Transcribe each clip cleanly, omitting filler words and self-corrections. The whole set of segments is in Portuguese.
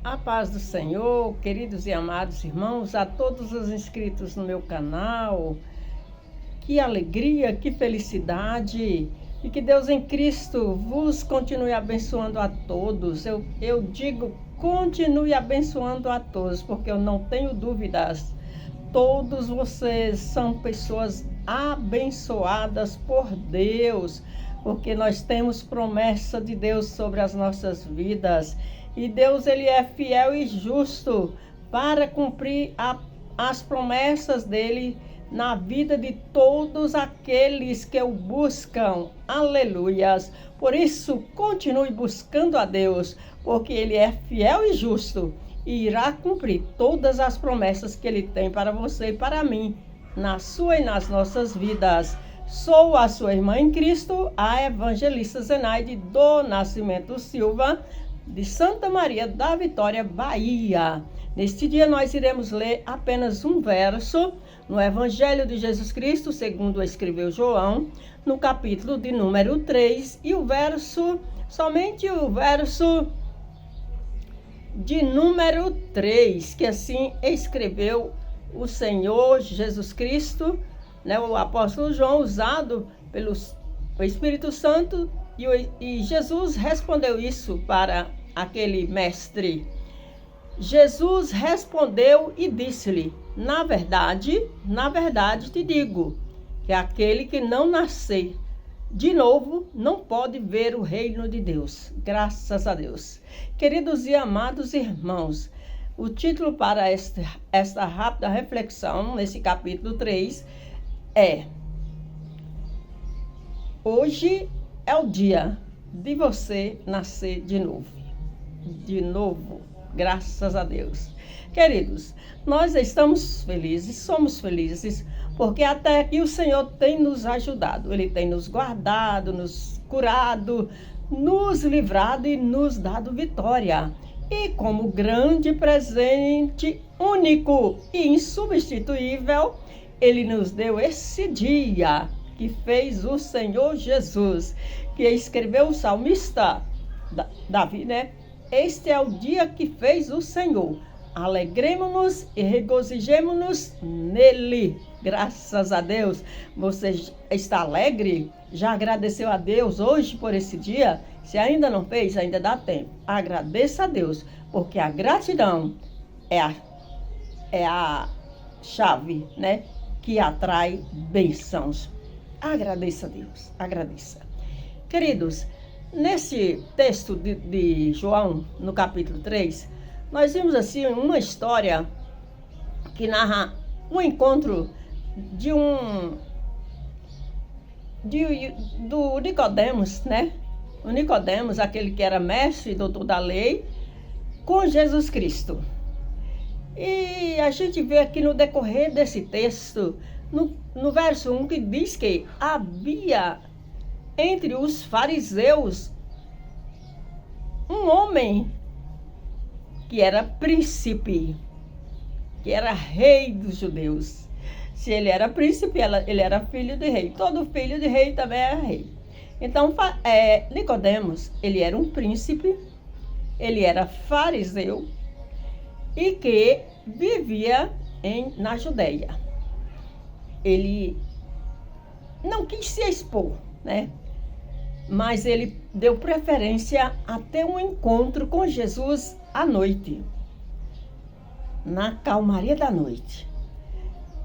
A paz do Senhor, queridos e amados irmãos, a todos os inscritos no meu canal, que alegria, que felicidade, e que Deus em Cristo vos continue abençoando a todos. Eu digo, continue abençoando a todos, porque eu não tenho dúvidas, todos vocês são pessoas abençoadas por Deus, porque nós temos promessa de Deus sobre as nossas vidas. E Deus, ele é fiel e justo para cumprir as promessas dele na vida de todos aqueles que o buscam. Aleluias! Por isso, continue buscando a Deus, porque ele é fiel e justo e irá cumprir todas as promessas que ele tem para você e para mim, na sua e nas nossas vidas. Sou a sua irmã em Cristo, a evangelista Zenaide do Nascimento Silva, de Santa Maria da Vitória, Bahia. Neste dia nós iremos ler apenas um verso no Evangelho de Jesus Cristo, segundo escreveu João, no capítulo de número 3, e somente o verso de número 3, que assim escreveu o Senhor Jesus Cristo, né, o apóstolo João, usado pelo Espírito Santo, e Jesus respondeu isso para aquele mestre. Jesus respondeu e disse-lhe: na verdade te digo, que aquele que não nascer de novo não pode ver o reino de Deus. Graças a Deus. Queridos e amados irmãos, o título para esta rápida reflexão, nesse capítulo 3, é: hoje é o dia de você nascer de novo. De novo, graças a Deus. Queridos, nós estamos felizes, somos felizes, porque até aqui o Senhor tem nos ajudado. Ele tem nos guardado, nos curado, nos livrado e nos dado vitória. E como grande presente único e insubstituível, Ele nos deu esse dia que fez o Senhor Jesus, que escreveu o salmista Davi, né? Este é o dia que fez o Senhor. Alegremos-nos e regozijemos-nos nele. Graças a Deus. Você está alegre? Já agradeceu a Deus hoje por esse dia? Se ainda não fez, ainda dá tempo. Agradeça a Deus, porque a gratidão é a chave, né, que atrai bênçãos. Agradeça a Deus, agradeça. Queridos, nesse texto de João, no capítulo 3, nós vimos assim uma história que narra o encontro do Nicodemos, né? O Nicodemos, aquele que era mestre e doutor da lei, com Jesus Cristo. E a gente vê aqui no decorrer desse texto, no verso 1, que diz que havia entre os fariseus um homem que era príncipe, que era rei dos judeus. Se ele era príncipe, ele era filho de rei. Todo filho de rei também era rei. Então, Nicodemos, ele era um príncipe, ele era fariseu e que vivia na Judeia. Ele não quis se expor, né? Mas ele deu preferência a ter um encontro com Jesus à noite, na calmaria da noite,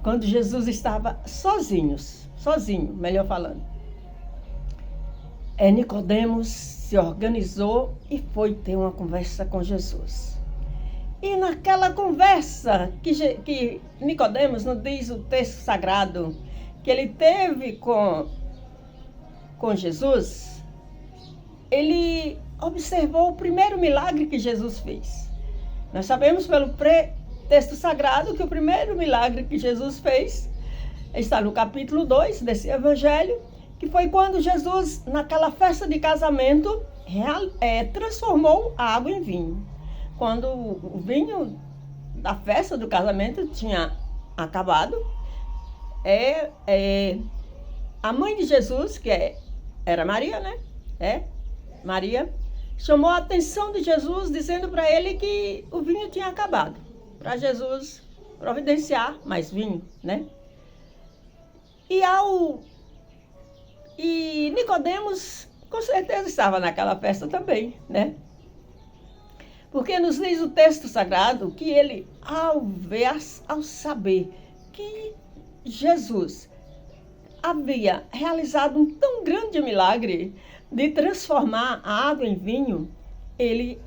quando Jesus estava sozinho, melhor falando. Nicodemos se organizou e foi ter uma conversa com Jesus. E naquela conversa que Nicodemos, nos diz o texto sagrado, que ele teve com Jesus, ele observou o primeiro milagre que Jesus fez. Nós sabemos pelo texto sagrado que o primeiro milagre que Jesus fez está no capítulo 2 desse evangelho, que foi quando Jesus, naquela festa de casamento, transformou a água em vinho. Quando o vinho da festa do casamento tinha acabado, a mãe de Jesus, era Maria, né? Maria, chamou a atenção de Jesus, dizendo para ele que o vinho tinha acabado, para Jesus providenciar mais vinho, né? E Nicodemos, com certeza, estava naquela festa também, né? Porque nos diz o texto sagrado que ele, ao saber que Jesus havia realizado um tão grande milagre de transformar a água em vinho, ele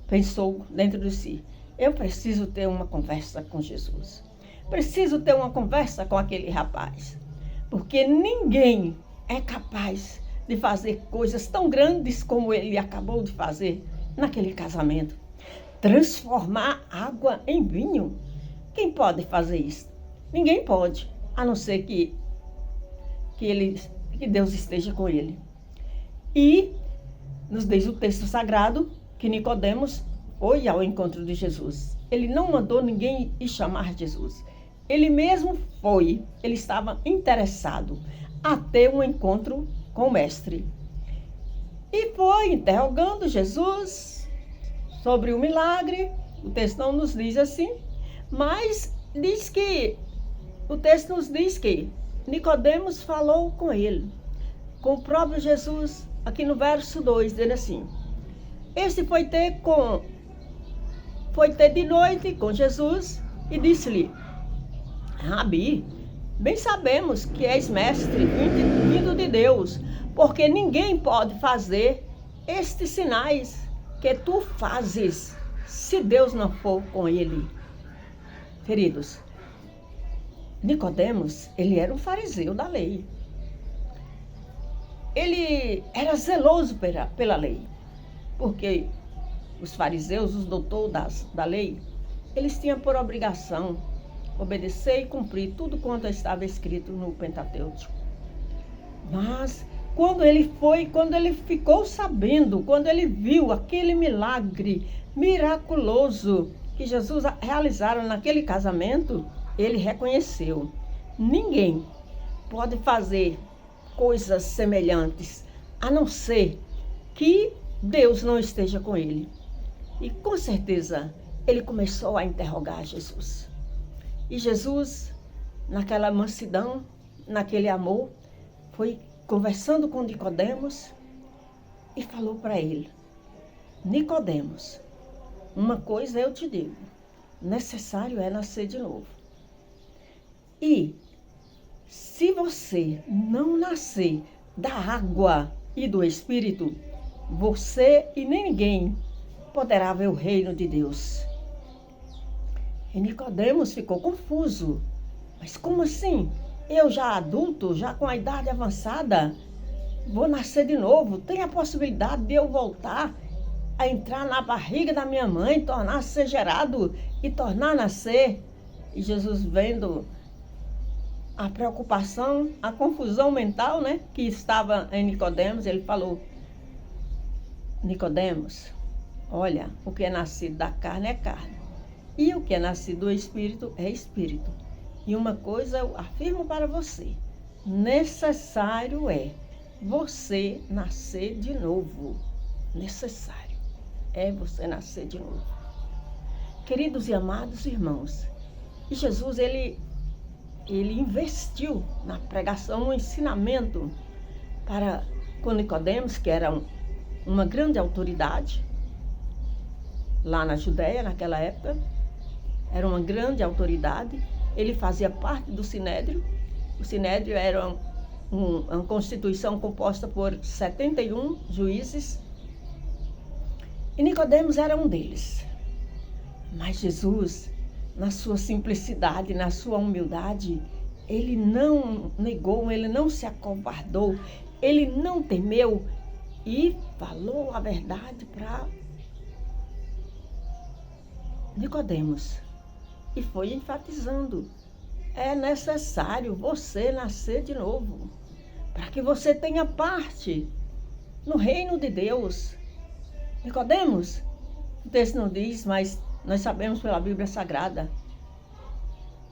pensou dentro de si: eu preciso ter uma conversa com Jesus. Preciso ter uma conversa com aquele rapaz. Porque ninguém é capaz de fazer coisas tão grandes como ele acabou de fazer naquele casamento. Transformar água em vinho. Quem pode fazer isso? Ninguém pode, a não ser que Deus esteja com ele. E nos diz o texto sagrado que Nicodemos foi ao encontro de Jesus. Ele não mandou ninguém ir chamar Jesus. Ele mesmo foi. Ele estava interessado a ter um encontro com o mestre. E foi interrogando Jesus sobre o milagre. O texto não nos diz assim, mas o texto nos diz que Nicodemos falou com ele, com o próprio Jesus, aqui no verso 2, dizendo assim: este foi ter de noite com Jesus e disse-lhe: Rabi, bem sabemos que és mestre vindo de Deus, porque ninguém pode fazer estes sinais que tu fazes, se Deus não for com ele. Queridos, Nicodemos, ele era um fariseu da lei. Ele era zeloso pela lei, porque os fariseus, os doutores da lei, eles tinham por obrigação obedecer e cumprir tudo quanto estava escrito no Pentateuco. Mas quando ele ficou sabendo, quando ele viu aquele milagre miraculoso que Jesus realizaram naquele casamento, ele reconheceu: ninguém pode fazer coisas semelhantes, a não ser que Deus não esteja com ele. E com certeza ele começou a interrogar Jesus. E Jesus, naquela mansidão, naquele amor, foi conversando com Nicodemos e falou para ele: Nicodemos, uma coisa eu te digo, necessário é nascer de novo. E se você não nascer da água e do Espírito, você e nem ninguém poderá ver o reino de Deus. E Nicodemos ficou confuso. Mas como assim? Eu já adulto, já com a idade avançada, vou nascer de novo? Tem a possibilidade de eu voltar a entrar na barriga da minha mãe, tornar a ser gerado e tornar a nascer? E Jesus, vendo a preocupação, a confusão mental, né, que estava em Nicodemos, ele falou: Nicodemos, olha, o que é nascido da carne é carne, e o que é nascido do Espírito é Espírito. E uma coisa eu afirmo para você: necessário é você nascer de novo. Necessário é você nascer de novo. Queridos e amados irmãos, e Jesus, ele investiu na pregação, no ensinamento com Nicodemos, que era uma grande autoridade lá na Judéia, naquela época. Era uma grande autoridade. Ele fazia parte do Sinédrio. O Sinédrio era uma constituição composta por 71 juízes. E Nicodemos era um deles. Mas Jesus, na sua simplicidade, na sua humildade, ele não negou, ele não se acovardou, ele não temeu e falou a verdade para Nicodemos. E foi enfatizando: é necessário você nascer de novo, para que você tenha parte no reino de Deus. Nicodemos, o texto não diz, mas nós sabemos pela Bíblia Sagrada,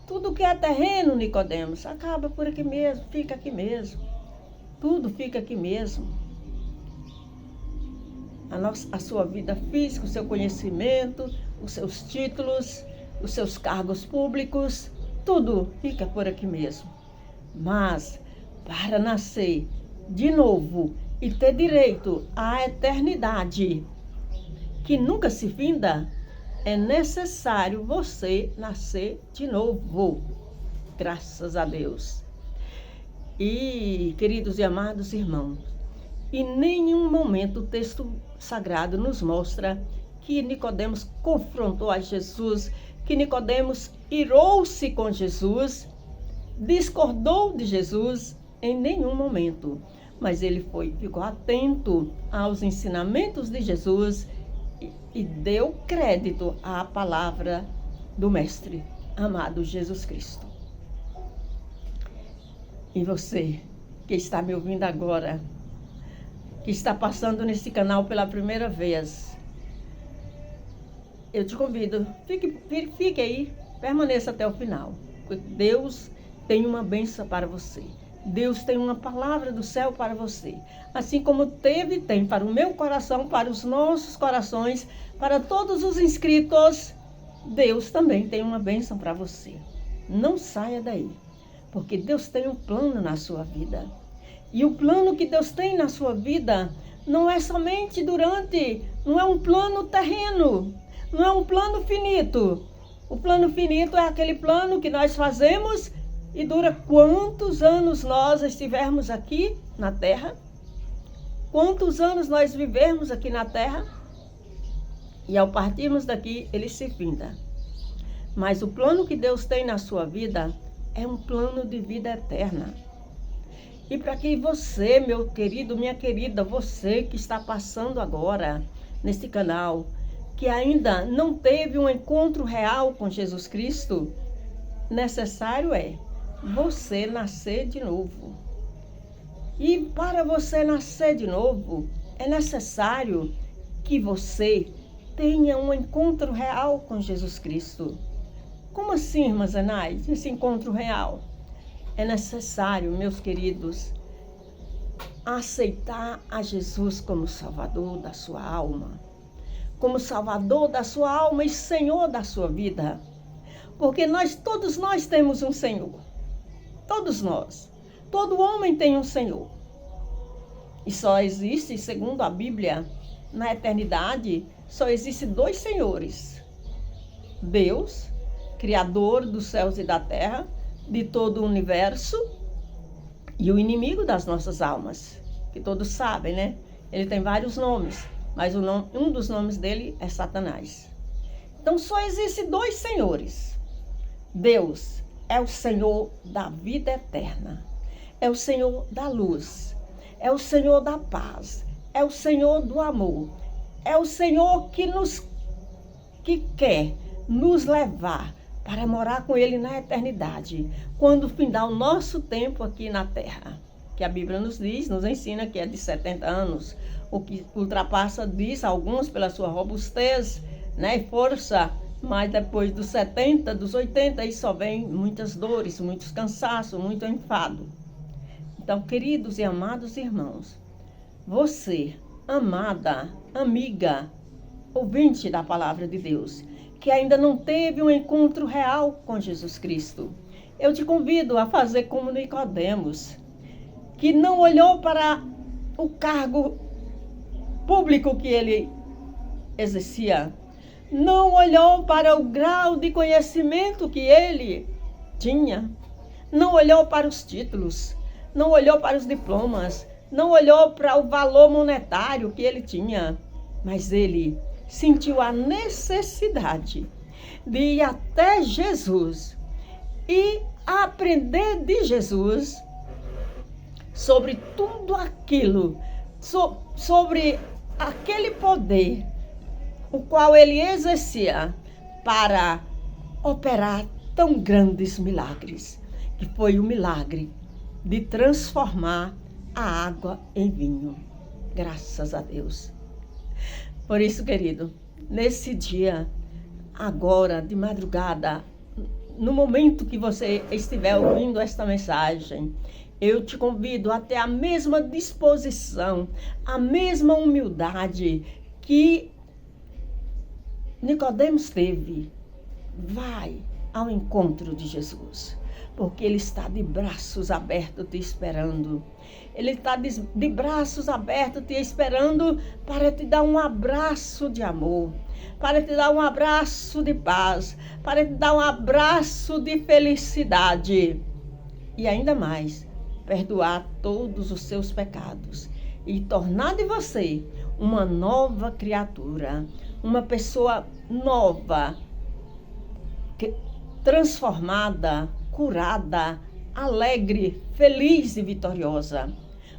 tudo que é terreno, Nicodemos, acaba por aqui mesmo, fica aqui mesmo. Tudo fica aqui mesmo. a sua vida física, o seu conhecimento, os seus títulos, os seus cargos públicos, tudo fica por aqui mesmo. Mas para nascer de novo e ter direito à eternidade, que nunca se finda, é necessário você nascer de novo. Graças a Deus. E, queridos e amados irmãos, em nenhum momento o texto sagrado nos mostra que Nicodemos confrontou a Jesus, que Nicodemos irou-se com Jesus, discordou de Jesus em nenhum momento. Mas ele ficou atento aos ensinamentos de Jesus e deu crédito à palavra do Mestre, amado Jesus Cristo. E você, que está me ouvindo agora, que está passando nesse canal pela primeira vez, eu te convido, fique aí, permaneça até o final. Porque Deus tem uma bênção para você. Deus tem uma palavra do céu para você. Assim como teve e tem para o meu coração, para os nossos corações, para todos os inscritos, Deus também tem uma bênção para você. Não saia daí, porque Deus tem um plano na sua vida. E o plano que Deus tem na sua vida não é somente não é um plano terreno, não é um plano finito. O plano finito é aquele plano que nós fazemos e dura quantos anos nós estivermos aqui na Terra, quantos anos nós vivermos aqui na Terra, e ao partirmos daqui, ele se finda. Mas o plano que Deus tem na sua vida é um plano de vida eterna. E para que você, meu querido, minha querida, você que está passando agora neste canal, que ainda não teve um encontro real com Jesus Cristo, necessário é você nascer de novo. E para você nascer de novo, é necessário que você tenha um encontro real com Jesus Cristo. Como assim, irmã Zenaide, esse encontro real? É necessário, meus queridos, aceitar a Jesus como Salvador da sua alma. Como Salvador da sua alma e Senhor da sua vida. Porque todos nós temos um Senhor. Todos nós. Todo homem tem um Senhor. E só existe, segundo a Bíblia, na eternidade, só existe dois senhores. Deus, Criador dos céus e da terra, de todo o universo, e o inimigo das nossas almas, que todos sabem, né? Ele tem vários nomes, mas um dos nomes dele é Satanás. Então só existem dois senhores. Deus é o Senhor da vida eterna, é o Senhor da luz, é o Senhor da paz, é o Senhor do amor, é o Senhor que quer nos levar para morar com Ele na eternidade, quando findar o nosso tempo aqui na terra, que a Bíblia nos diz, nos ensina que é de 70 anos, o que ultrapassa, diz alguns, pela sua robustez, né, e força, mas depois dos 70, dos 80, aí só vem muitas dores, muitos cansaços, muito enfado. Então, queridos e amados irmãos, você, amada, amiga, ouvinte da palavra de Deus, que ainda não teve um encontro real com Jesus Cristo, eu te convido a fazer como Nicodemos, que não olhou para o cargo público que ele exercia, não olhou para o grau de conhecimento que ele tinha, não olhou para os títulos, não olhou para os diplomas, não olhou para o valor monetário que ele tinha, mas ele sentiu a necessidade de ir até Jesus e aprender de Jesus sobre tudo aquilo, sobre aquele poder o qual ele exercia para operar tão grandes milagres, que foi o milagre de transformar a água em vinho. Graças a Deus. Por isso, querido, nesse dia, agora, de madrugada, no momento que você estiver ouvindo esta mensagem, eu te convido a ter a mesma disposição, a mesma humildade que Nicodemos teve. Vai ao encontro de Jesus, porque Ele está de braços abertos te esperando. Ele está de braços abertos te esperando para te dar um abraço de amor, para te dar um abraço de paz, para te dar um abraço de felicidade. E ainda mais, perdoar todos os seus pecados e tornar de você uma nova criatura, uma pessoa nova, transformada, curada, alegre, feliz e vitoriosa.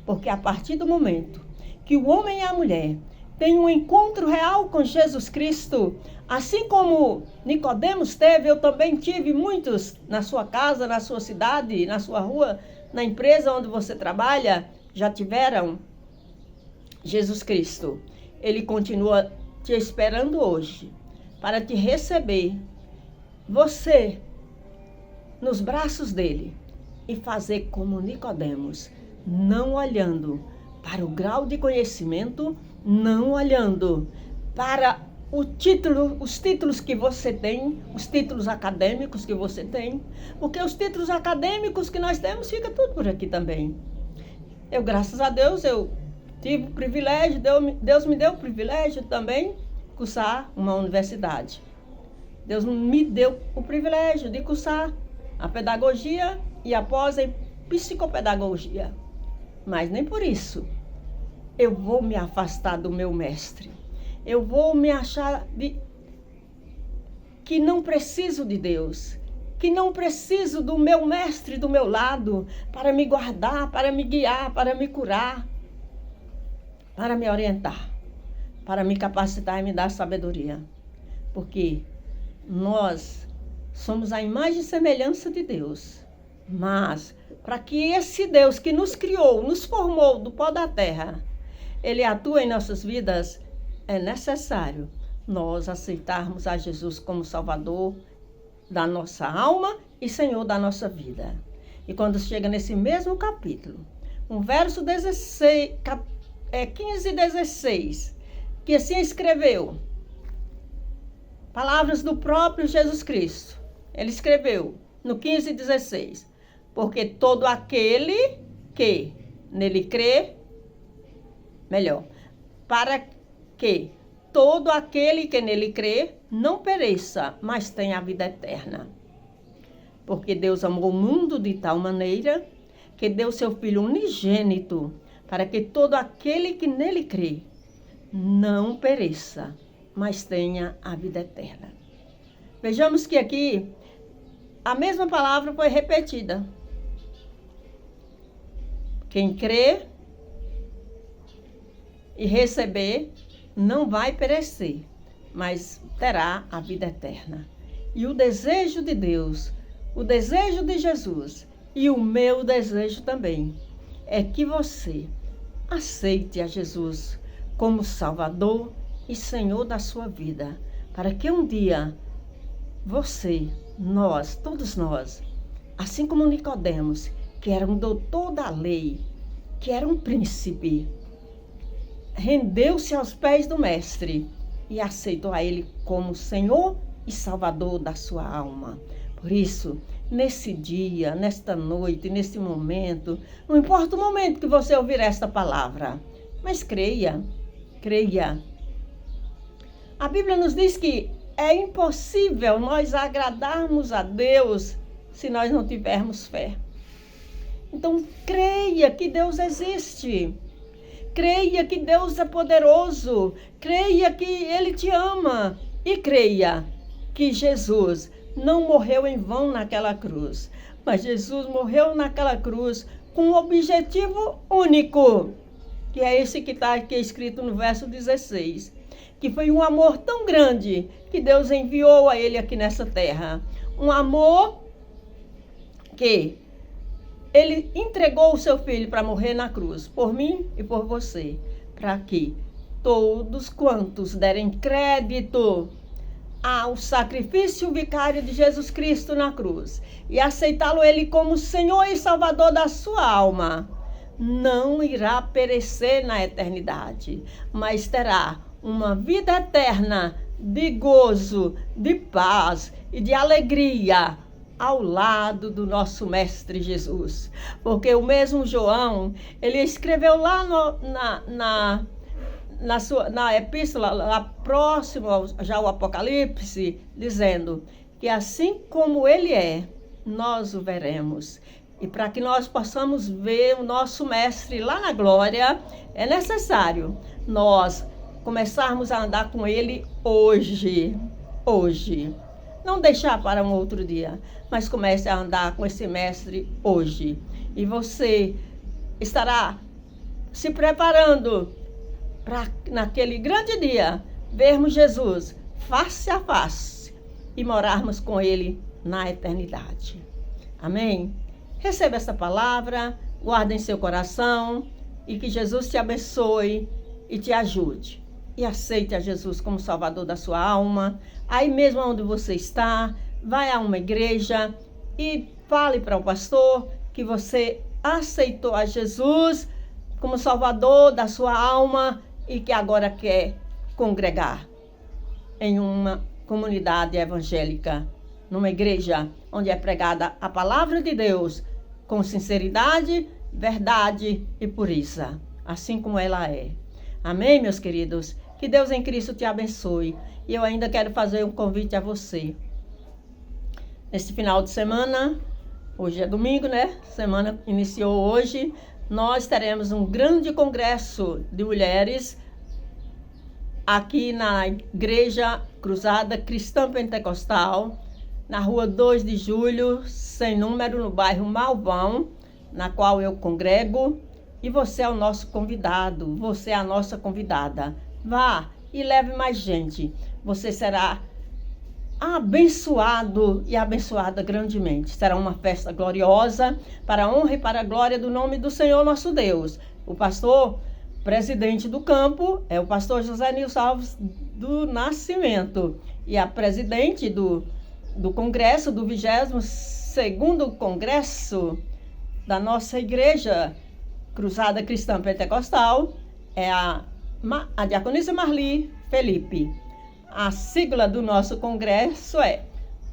Porque a partir do momento que o homem e a mulher têm um encontro real com Jesus Cristo, assim como Nicodemos teve, eu também tive muitos na sua casa, na sua cidade, na sua rua, na empresa onde você trabalha, já tiveram Jesus Cristo. Ele continua te esperando hoje para te receber, você, nos braços dele, e fazer como Nicodemos, não olhando para o grau de conhecimento, não olhando para os títulos que você tem, os títulos acadêmicos que você tem, porque os títulos acadêmicos que nós temos fica tudo por aqui também. Eu, graças a Deus, eu tive o privilégio, Deus me deu o privilégio também de cursar uma universidade. Deus me deu o privilégio de cursar a pedagogia e após em psicopedagogia. Mas nem por isso eu vou me afastar do meu mestre. Eu vou me achar que não preciso de Deus, que não preciso do meu mestre do meu lado para me guardar, para me guiar, para me curar, para me orientar, para me capacitar e me dar sabedoria. Porque nós somos a imagem e semelhança de Deus. Mas, para que esse Deus que nos criou, nos formou do pó da terra, Ele atua em nossas vidas, é necessário nós aceitarmos a Jesus como Salvador da nossa alma e Senhor da nossa vida. E quando chega nesse mesmo capítulo, um verso 16, 15 e 16, que assim escreveu, palavras do próprio Jesus Cristo. Ele escreveu no 15 e 16, porque todo aquele que nele crê, para que todo aquele que nele crê não pereça, mas tenha a vida eterna. Porque Deus amou o mundo de tal maneira que deu seu Filho unigênito, para que todo aquele que nele crê não pereça, mas tenha a vida eterna. Vejamos que aqui a mesma palavra foi repetida. Quem crê e receber não vai perecer, mas terá a vida eterna. E o desejo de Deus, o desejo de Jesus e o meu desejo também é que você aceite a Jesus como Salvador e Senhor da sua vida, para que um dia você, nós, todos nós, assim como Nicodemos, que era um doutor da lei, que era um príncipe, rendeu-se aos pés do mestre e aceitou a ele como Senhor e Salvador da sua alma. Por isso, nesse dia, nesta noite, nesse momento, não importa o momento que você ouvir esta palavra, mas creia. A Bíblia nos diz que é impossível nós agradarmos a Deus se nós não tivermos fé. Então, creia que Deus existe. Creia que Deus é poderoso. Creia que Ele te ama. E creia que Jesus não morreu em vão naquela cruz. Mas Jesus morreu naquela cruz com um objetivo único, que é esse que está aqui escrito no verso 16. Que foi um amor tão grande que Deus enviou a Ele aqui nessa terra. Um amor que Ele entregou o seu Filho para morrer na cruz, por mim e por você, para que todos quantos derem crédito ao sacrifício vicário de Jesus Cristo na cruz e aceitá-lo Ele como Senhor e Salvador da sua alma, não irá perecer na eternidade, mas terá uma vida eterna de gozo, de paz e de alegria ao lado do nosso Mestre Jesus. Porque o mesmo João, ele escreveu lá na epístola, lá próximo já ao Apocalipse, dizendo que assim como ele é, nós o veremos. E para que nós possamos ver o nosso Mestre lá na glória, é necessário nós começarmos a andar com ele hoje. Hoje. Não deixar para um outro dia, mas comece a andar com esse Mestre hoje. E você estará se preparando para, naquele grande dia, vermos Jesus face a face e morarmos com ele na eternidade. Amém? Receba essa palavra, guarde em seu coração e que Jesus te abençoe e te ajude. E aceite a Jesus como Salvador da sua alma. Aí mesmo onde você está, vai a uma igreja e fale para o pastor que você aceitou a Jesus como Salvador da sua alma e que agora quer congregar em uma comunidade evangélica, numa igreja onde é pregada a palavra de Deus com sinceridade, verdade e pureza, assim como ela é. Amém, meus queridos? Que Deus em Cristo te abençoe. E eu ainda quero fazer um convite a você. Neste final de semana, hoje é domingo, né? Semana iniciou hoje. Nós teremos um grande congresso de mulheres aqui na Igreja Cruzada Cristã Pentecostal, na rua 2 de julho, sem número, no bairro Malvão, na qual eu congrego. E você é o nosso convidado, você é a nossa convidada. Vá e leve mais gente. Você será abençoado e abençoada grandemente. Será uma festa gloriosa para a honra e para a glória do nome do Senhor nosso Deus. O pastor presidente do campo é o pastor José Nilson Alves do Nascimento. E a presidente do congresso, do 22º congresso da nossa igreja Cruzada Cristã Pentecostal, é a diaconisa Marli Felipe. A sigla do nosso congresso é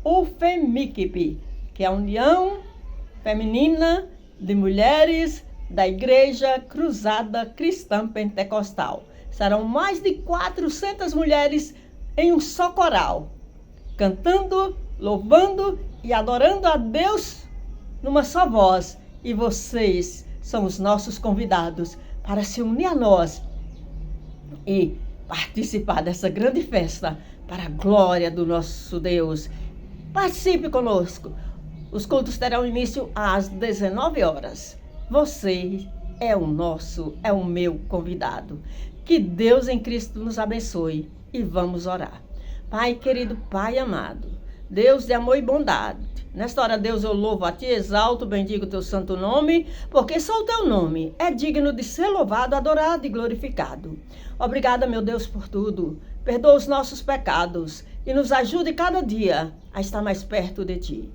UFEMICP, que é a União Feminina de Mulheres da Igreja Cruzada Cristã Pentecostal. Serão mais de 400 mulheres em um só coral, cantando, louvando e adorando a Deus numa só voz. E vocês são os nossos convidados para se unir a nós e participar dessa grande festa para a glória do nosso Deus. Participe conosco. Os cultos terão início às 19 horas. Você é o meu convidado. Que Deus em Cristo nos abençoe e vamos orar. Pai querido, Pai amado, Deus de amor e bondade, nesta hora, Deus, eu louvo a Ti, exalto, bendigo o Teu santo nome, porque só o Teu nome é digno de ser louvado, adorado e glorificado. Obrigada, meu Deus, por tudo. Perdoa os nossos pecados e nos ajude cada dia a estar mais perto de Ti.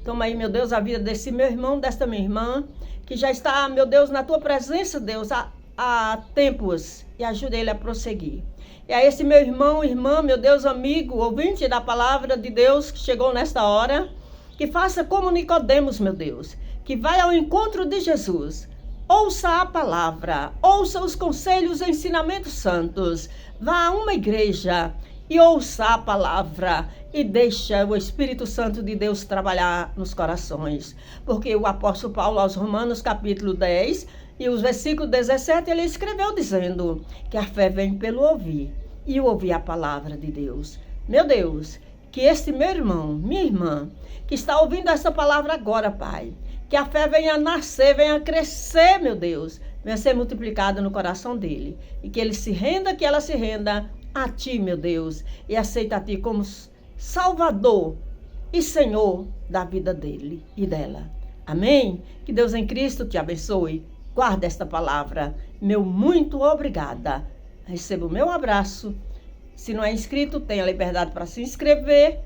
Toma aí, meu Deus, a vida desse meu irmão, desta minha irmã, que já está, meu Deus, na Tua presença, Deus, há tempos, e ajude ele a prosseguir. E a esse meu irmão, irmã, meu Deus, amigo, ouvinte da palavra de Deus que chegou nesta hora, que faça como Nicodemos, meu Deus, que vai ao encontro de Jesus, ouça a palavra, ouça os conselhos e ensinamentos santos, vá a uma igreja e ouça a palavra e deixa o Espírito Santo de Deus trabalhar nos corações. Porque o apóstolo Paulo, aos Romanos, capítulo 10, e os versículos 17, ele escreveu dizendo que a fé vem pelo ouvir, e o ouvir a palavra de Deus. Meu Deus, que este meu irmão, minha irmã, que está ouvindo essa palavra agora, Pai, que a fé venha nascer, venha crescer, meu Deus, venha ser multiplicada no coração dele, e que ele se renda, que ela se renda a Ti, meu Deus, e aceita a Ti como Salvador e Senhor da vida dele e dela. Amém? Que Deus em Cristo te abençoe. Guarda esta palavra. Meu muito obrigada. Receba o meu abraço. Se não é inscrito, tenha liberdade para se inscrever,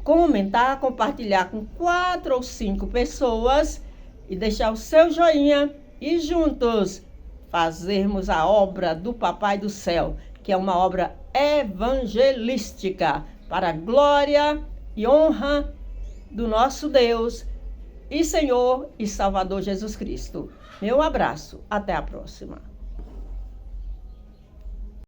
comentar, compartilhar com 4 ou 5 pessoas e deixar o seu joinha e juntos fazermos a obra do Papai do Céu, que é uma obra evangelística para a glória e honra do nosso Deus e Senhor e Salvador Jesus Cristo. Meu abraço, até a próxima.